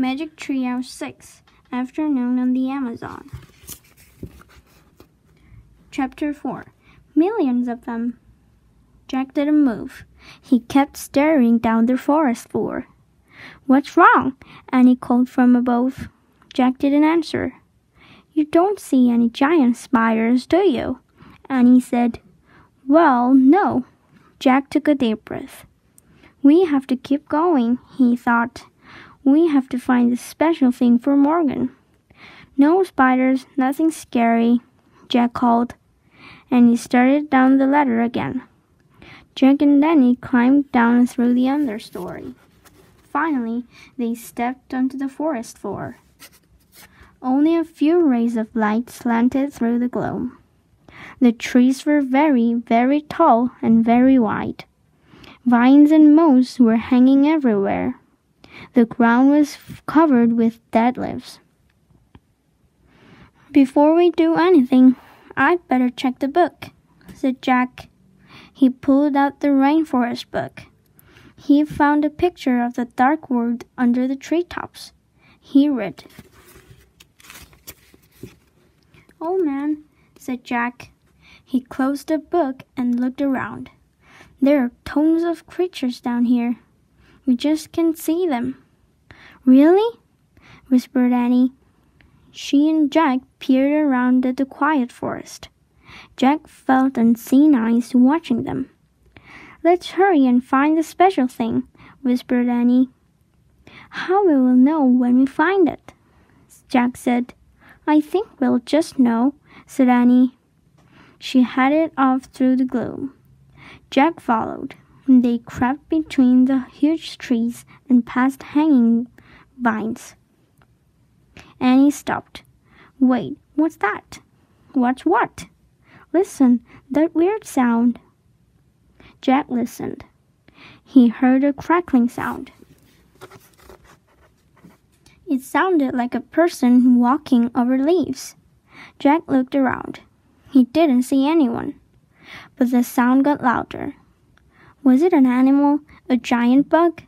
Magic Trio 6, Afternoon on the Amazon. Chapter 4. Millions of them. Jack didn't move. He kept staring down the forest floor. "What's wrong?" Annie called from above. Jack didn't answer. "You don't see any giant spiders, do you?" Annie said. "Well, no." Jack took a deep breath. "We have to keep going," he thought. "We have to find the special thing for Morgan." "No spiders, nothing scary," Jack called, and he started down the ladder again. Jack and Danny climbed down through the understory. Finally, they stepped onto the forest floor. Only a few rays of light slanted through the gloom. The trees were very, very tall and very wide. Vines and moss were hanging everywhere. The ground was covered with dead leaves. "Before we do anything, I'd better check the book," said Jack. He pulled out the rainforest book. He found a picture of the dark world under the treetops. He read. "Oh man," said Jack. He closed the book and looked around. "There are tons of creatures down here. We just can't see them." "Really?" whispered Annie. She and Jack peered around at the quiet forest. Jack felt unseen eyes watching them. "Let's hurry and find the special thing," whispered Annie. "How will we know when we find it?" Jack said. "I think we'll just know," said Annie. She headed off through the gloom. Jack followed. They crept between the huge trees and past hanging vines. Annie stopped. "Wait, what's that?" "What's what?" "Listen, that weird sound." Jack listened. He heard a crackling sound. It sounded like a person walking over leaves. Jack looked around. He didn't see anyone. But the sound got louder. Was it an animal, a giant bug,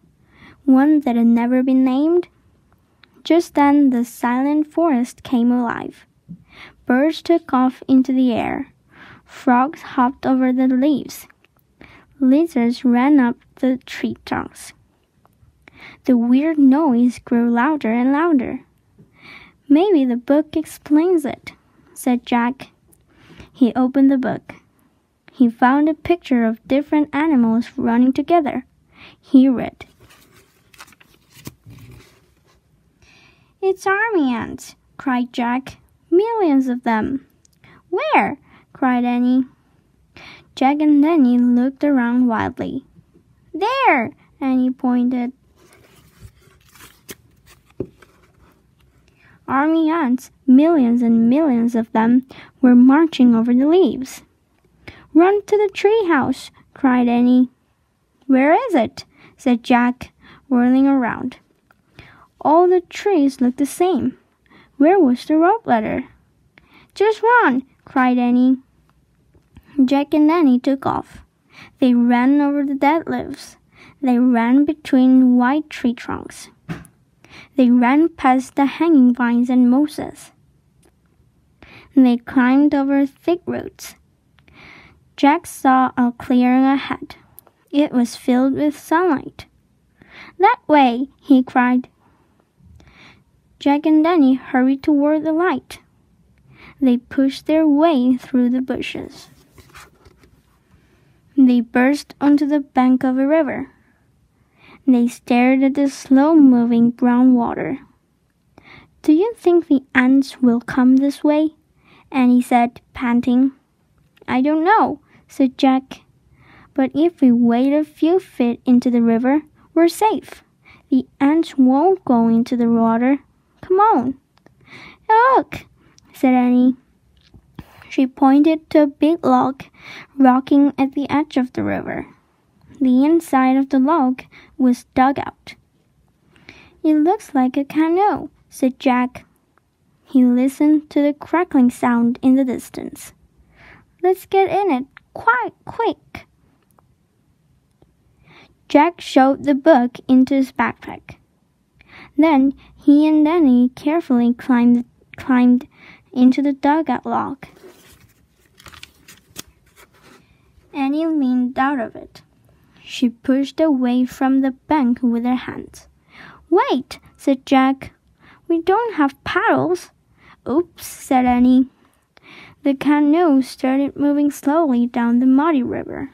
one that had never been named? Just then the silent forest came alive. Birds took off into the air. Frogs hopped over the leaves. Lizards ran up the tree trunks. The weird noise grew louder and louder. "Maybe the book explains it," said Jack. He opened the book. He found a picture of different animals running together. He read. "It's army ants," cried Jack. "Millions of them." "Where?" cried Annie. Jack and Danny looked around wildly. "There!" Annie pointed. Army ants, millions and millions of them, were marching over the leaves. "Run to the treehouse!" cried Annie. "Where is it?" said Jack, whirling around. All the trees looked the same. Where was the rope ladder? "Just run!" cried Annie. Jack and Annie took off. They ran over the dead leaves. They ran between white tree trunks. They ran past the hanging vines and mosses. They climbed over thick roots. Jack saw a clearing ahead. It was filled with sunlight. "That way!" he cried. Jack and Danny hurried toward the light. They pushed their way through the bushes. They burst onto the bank of a river. They stared at the slow-moving brown water. "Do you think the ants will come this way?" Annie said, panting. "I don't know," said Jack. "But if we wade a few feet into the river, we're safe. The ants won't go into the water. Come on." "Look," said Annie. She pointed to a big log rocking at the edge of the river. The inside of the log was dug out. "It looks like a canoe," said Jack. He listened to the crackling sound in the distance. "Let's get in it, quite quick." Jack shoved the book into his backpack. Then he and Annie carefully climbed into the dugout log. Annie leaned out of it. She pushed away from the bank with her hands. "Wait," said Jack. "We don't have paddles." "Oops," said Annie. The canoe started moving slowly down the muddy river.